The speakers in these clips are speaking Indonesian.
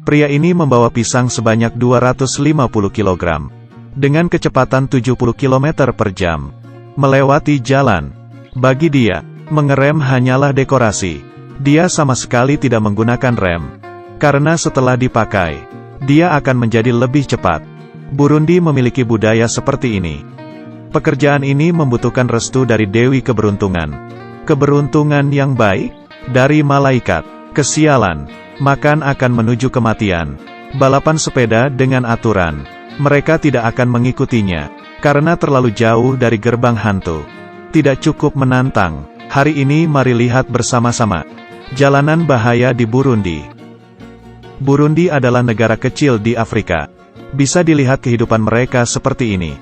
Pria ini membawa pisang sebanyak 250 kg. Dengan kecepatan 70 km per jam. Melewati jalan. Bagi dia, mengerem hanyalah dekorasi. Dia sama sekali tidak menggunakan rem. Karena setelah dipakai, dia akan menjadi lebih cepat. Burundi memiliki budaya seperti ini. Pekerjaan ini membutuhkan restu dari Dewi Keberuntungan. Keberuntungan yang baik, dari malaikat. Kesialan, makan akan menuju kematian. Balapan sepeda dengan aturan. Mereka tidak akan mengikutinya, karena terlalu jauh dari gerbang hantu. Tidak cukup menantang. Hari ini mari lihat bersama-sama. Jalanan bahaya di Burundi. Burundi adalah negara kecil di Afrika. Bisa dilihat kehidupan mereka seperti ini.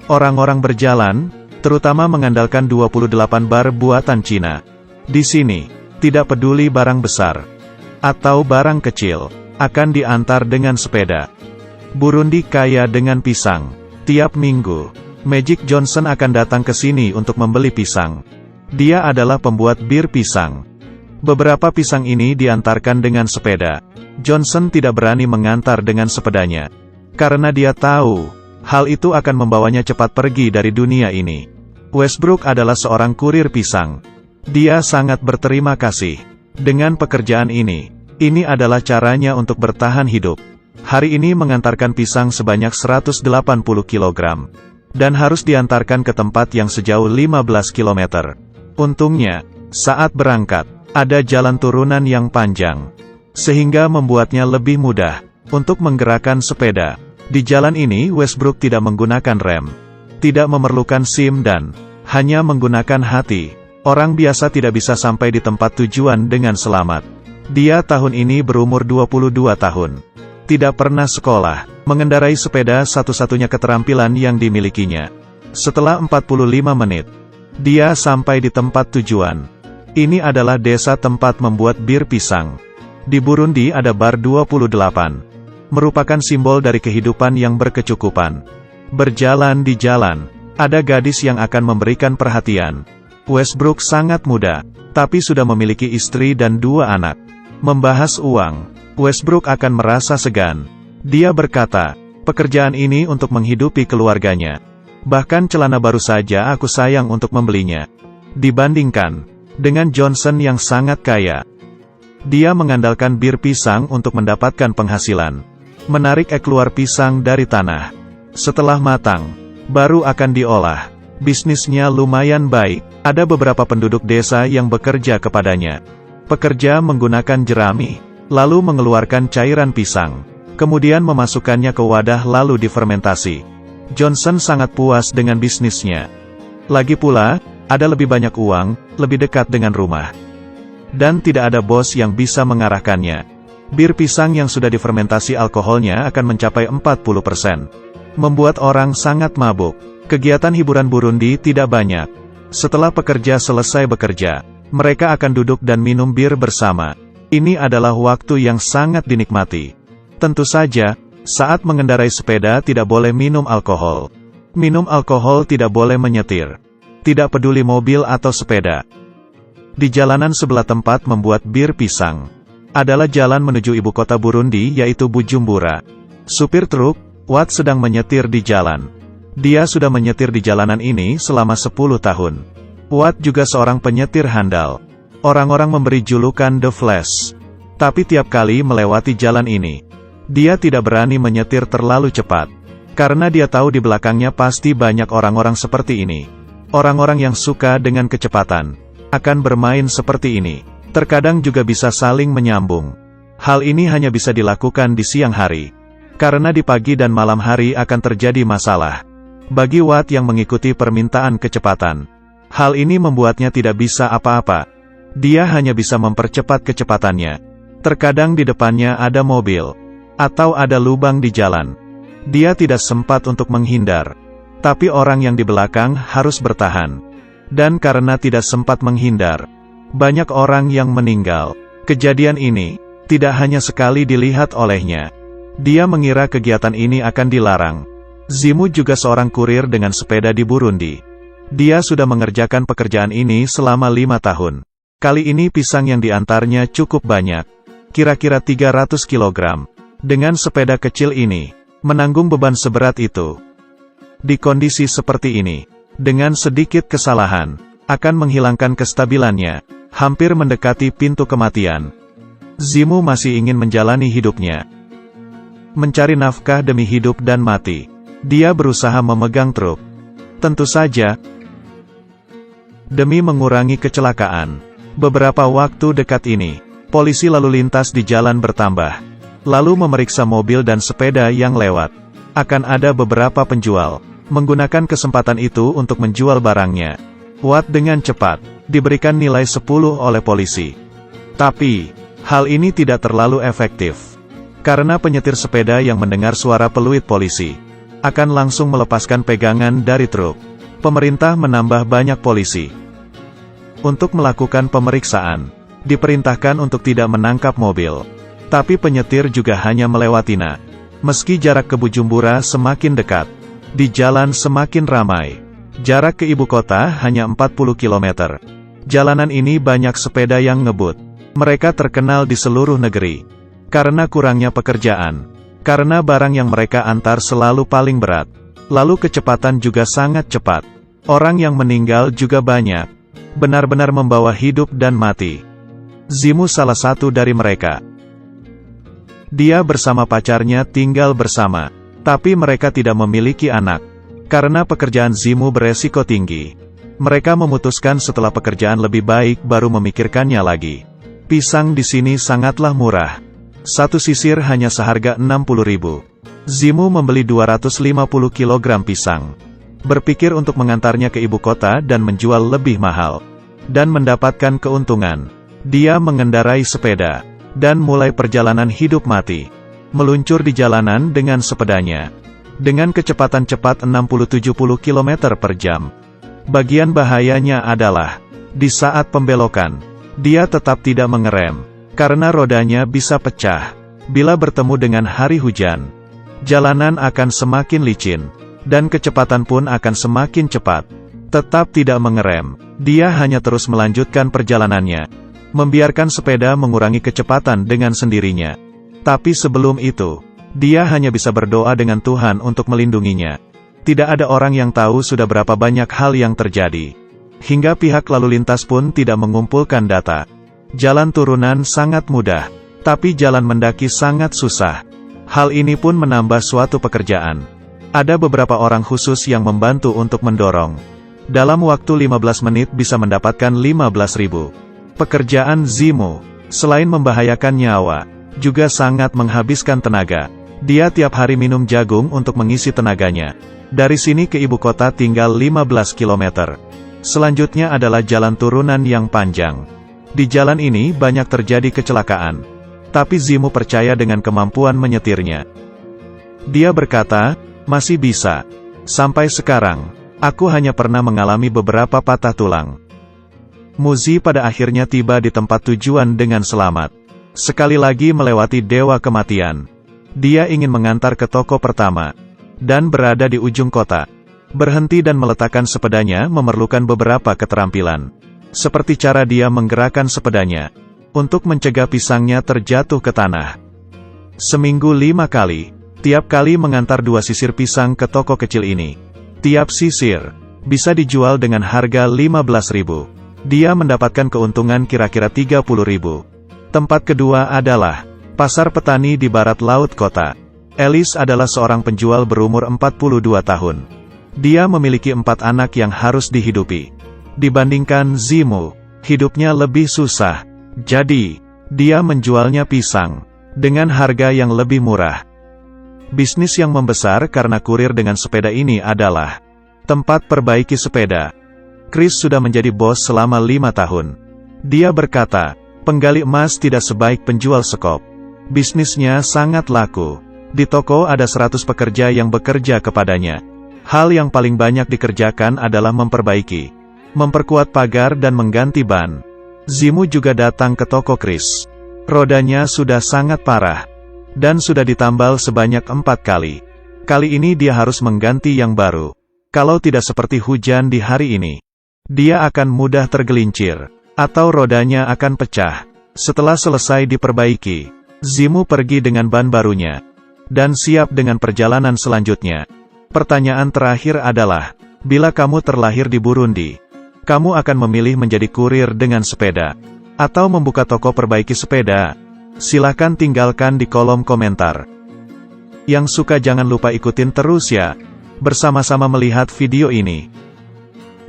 Orang-orang berjalan, terutama mengandalkan 28 bar buatan Cina. Di sini, tidak peduli barang besar atau barang kecil, akan diantar dengan sepeda. Burundi kaya dengan pisang. Tiap minggu, Magic Johnson akan datang ke sini untuk membeli pisang. Dia adalah pembuat bir pisang. Beberapa pisang ini diantarkan dengan sepeda. Johnson tidak berani mengantar dengan sepedanya. Karena dia tahu, hal itu akan membawanya cepat pergi dari dunia ini. Westbrook adalah seorang kurir pisang. Dia sangat berterima kasih. Dengan pekerjaan ini adalah caranya untuk bertahan hidup. Hari ini mengantarkan pisang sebanyak 180 kg. Dan harus diantarkan ke tempat yang sejauh 15 km. Untungnya, saat berangkat, ada jalan turunan yang panjang. Sehingga membuatnya lebih mudah untuk menggerakkan sepeda. Di jalan ini Westbrook tidak menggunakan rem. Tidak memerlukan SIM dan hanya menggunakan hati. Orang biasa tidak bisa sampai di tempat tujuan dengan selamat. Dia tahun ini berumur 22 tahun. Tidak pernah sekolah. Mengendarai sepeda satu-satunya keterampilan yang dimilikinya. Setelah 45 menit, dia sampai di tempat tujuan. Ini adalah desa tempat membuat bir pisang. Di Burundi ada bar 28. Merupakan simbol dari kehidupan yang berkecukupan. Berjalan di jalan, ada gadis yang akan memberikan perhatian. Westbrook sangat muda, tapi sudah memiliki istri dan 2 anak. Membahas uang, Westbrook akan merasa segan. Dia berkata, pekerjaan ini untuk menghidupi keluarganya. Bahkan celana baru saja aku sayang untuk membelinya. Dibandingkan dengan Johnson yang sangat kaya. Dia mengandalkan bir pisang untuk mendapatkan penghasilan. Menarik keluar pisang dari tanah. Setelah matang, baru akan diolah. Bisnisnya lumayan baik. Ada beberapa penduduk desa yang bekerja kepadanya. Pekerja menggunakan jerami, lalu mengeluarkan cairan pisang. Kemudian memasukkannya ke wadah lalu difermentasi. Johnson sangat puas dengan bisnisnya. Lagi pula, ada lebih banyak uang, lebih dekat dengan rumah. Dan tidak ada bos yang bisa mengarahkannya. Bir pisang yang sudah difermentasi alkoholnya akan mencapai 40%. Membuat orang sangat mabuk. Kegiatan hiburan Burundi tidak banyak. Setelah pekerja selesai bekerja, mereka akan duduk dan minum bir bersama. Ini adalah waktu yang sangat dinikmati. Tentu saja, saat mengendarai sepeda tidak boleh minum alkohol. Minum alkohol tidak boleh menyetir. Tidak peduli mobil atau sepeda. Di jalanan sebelah tempat membuat bir pisang, adalah jalan menuju ibu kota Burundi yaitu Bujumbura. Supir truk, Watt sedang menyetir di jalan. Dia sudah menyetir di jalanan ini selama 10 tahun. Watt juga seorang penyetir handal. Orang-orang memberi julukan The Flash. Tapi tiap kali melewati jalan ini, dia tidak berani menyetir terlalu cepat. Karena dia tahu di belakangnya pasti banyak orang-orang seperti ini. Orang-orang yang suka dengan kecepatan, akan bermain seperti ini. Terkadang juga bisa saling menyambung. Hal ini hanya bisa dilakukan di siang hari. Karena di pagi dan malam hari akan terjadi masalah. Bagi Watt yang mengikuti permintaan kecepatan, hal ini membuatnya tidak bisa apa-apa. Dia hanya bisa mempercepat kecepatannya. Terkadang di depannya ada mobil, atau ada lubang di jalan. Dia tidak sempat untuk menghindar. Tapi orang yang di belakang harus bertahan. Dan karena tidak sempat menghindar, banyak orang yang meninggal. Kejadian ini tidak hanya sekali dilihat olehnya. Dia mengira kegiatan ini akan dilarang. Zimu juga seorang kurir dengan sepeda di Burundi. Dia sudah mengerjakan pekerjaan ini selama 5 tahun. Kali ini pisang yang diantarnya cukup banyak. kira-kira 300 kg. Dengan sepeda kecil ini, menanggung beban seberat itu. Di kondisi seperti ini, dengan sedikit kesalahan, akan menghilangkan kestabilannya, hampir mendekati pintu kematian. Zimu masih ingin menjalani hidupnya. Mencari nafkah demi hidup dan mati. Dia berusaha memegang truk. Tentu saja, demi mengurangi kecelakaan. Beberapa waktu dekat ini, polisi lalu lintas di jalan bertambah, lalu memeriksa mobil dan sepeda yang lewat. Akan ada beberapa penjual menggunakan kesempatan itu untuk menjual barangnya. Watt dengan cepat, diberikan nilai 10 oleh polisi. Tapi, hal ini tidak terlalu efektif. Karena penyetir sepeda yang mendengar suara peluit polisi, akan langsung melepaskan pegangan dari truk. Pemerintah menambah banyak polisi. Untuk melakukan pemeriksaan, diperintahkan untuk tidak menangkap mobil. Tapi penyetir juga hanya melewatinya. Meski jarak ke Bujumbura semakin dekat, di jalan semakin ramai. Jarak ke ibu kota hanya 40 km. Jalanan ini banyak sepeda yang ngebut. Mereka terkenal di seluruh negeri. Karena kurangnya pekerjaan. Karena barang yang mereka antar selalu paling berat. Lalu kecepatan juga sangat cepat. Orang yang meninggal juga banyak. Benar-benar membawa hidup dan mati. Zimu salah satu dari mereka. Dia bersama pacarnya tinggal bersama. Tapi mereka tidak memiliki anak. Karena pekerjaan Zimu beresiko tinggi. Mereka memutuskan setelah pekerjaan lebih baik baru memikirkannya lagi. Pisang di sini sangatlah murah. Satu sisir hanya seharga 60.000. Zimu membeli 250 kg pisang. Berpikir untuk mengantarnya ke ibu kota dan menjual lebih mahal. Dan mendapatkan keuntungan. Dia mengendarai sepeda. Dan mulai perjalanan hidup mati. Meluncur di jalanan dengan sepedanya. Dengan kecepatan cepat 60-70 km per jam. Bagian bahayanya adalah, di saat pembelokan, dia tetap tidak mengerem, karena rodanya bisa pecah. Bila bertemu dengan hari hujan, jalanan akan semakin licin, dan kecepatan pun akan semakin cepat. Tetap tidak mengerem, dia hanya terus melanjutkan perjalanannya, membiarkan sepeda mengurangi kecepatan dengan sendirinya. Tapi sebelum itu, dia hanya bisa berdoa dengan Tuhan untuk melindunginya. Tidak ada orang yang tahu sudah berapa banyak hal yang terjadi. Hingga pihak lalu lintas pun tidak mengumpulkan data. Jalan turunan sangat mudah, tapi jalan mendaki sangat susah. Hal ini pun menambah suatu pekerjaan. Ada beberapa orang khusus yang membantu untuk mendorong. Dalam waktu 15 menit bisa mendapatkan 15.000. Pekerjaan Zimu, selain membahayakan nyawa, juga sangat menghabiskan tenaga. Dia tiap hari minum jagung untuk mengisi tenaganya. Dari sini ke ibu kota tinggal 15 km. Selanjutnya adalah jalan turunan yang panjang. Di jalan ini banyak terjadi kecelakaan. Tapi Zimu percaya dengan kemampuan menyetirnya. Dia berkata, masih bisa. Sampai sekarang, aku hanya pernah mengalami beberapa patah tulang. Muzi pada akhirnya tiba di tempat tujuan dengan selamat. Sekali lagi melewati dewa kematian. Dia ingin mengantar ke toko pertama. Dan berada di ujung kota. Berhenti dan meletakkan sepedanya memerlukan beberapa keterampilan. Seperti cara dia menggerakkan sepedanya. Untuk mencegah pisangnya terjatuh ke tanah. Seminggu 5 kali. Tiap kali mengantar 2 sisir pisang ke toko kecil ini. Tiap sisir bisa dijual dengan harga 15.000. Dia mendapatkan keuntungan kira-kira 30.000. Tempat kedua adalah pasar petani di barat laut kota. Alice adalah seorang penjual berumur 42 tahun. Dia memiliki 4 anak yang harus dihidupi. Dibandingkan Zimu, hidupnya lebih susah. Jadi, dia menjualnya pisang dengan harga yang lebih murah. Bisnis yang membesar karena kurir dengan sepeda ini adalah tempat perbaiki sepeda. Chris sudah menjadi bos selama 5 tahun. Dia berkata, penggali emas tidak sebaik penjual sekop. Bisnisnya sangat laku. Di toko ada 100 pekerja yang bekerja kepadanya. Hal yang paling banyak dikerjakan adalah memperbaiki, memperkuat pagar dan mengganti ban. Zimu juga datang ke toko Chris. Rodanya sudah sangat parah. Dan sudah ditambal sebanyak 4 kali. Kali ini dia harus mengganti yang baru. Kalau tidak seperti hujan di hari ini, dia akan mudah tergelincir. Atau rodanya akan pecah. Setelah selesai diperbaiki, Zimu pergi dengan ban barunya dan siap dengan perjalanan selanjutnya. Pertanyaan terakhir adalah, bila kamu terlahir di Burundi, kamu akan memilih menjadi kurir dengan sepeda atau membuka toko perbaiki sepeda? Silahkan tinggalkan di kolom komentar. Yang suka jangan lupa ikutin terus ya, bersama-sama melihat video ini.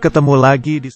Ketemu lagi di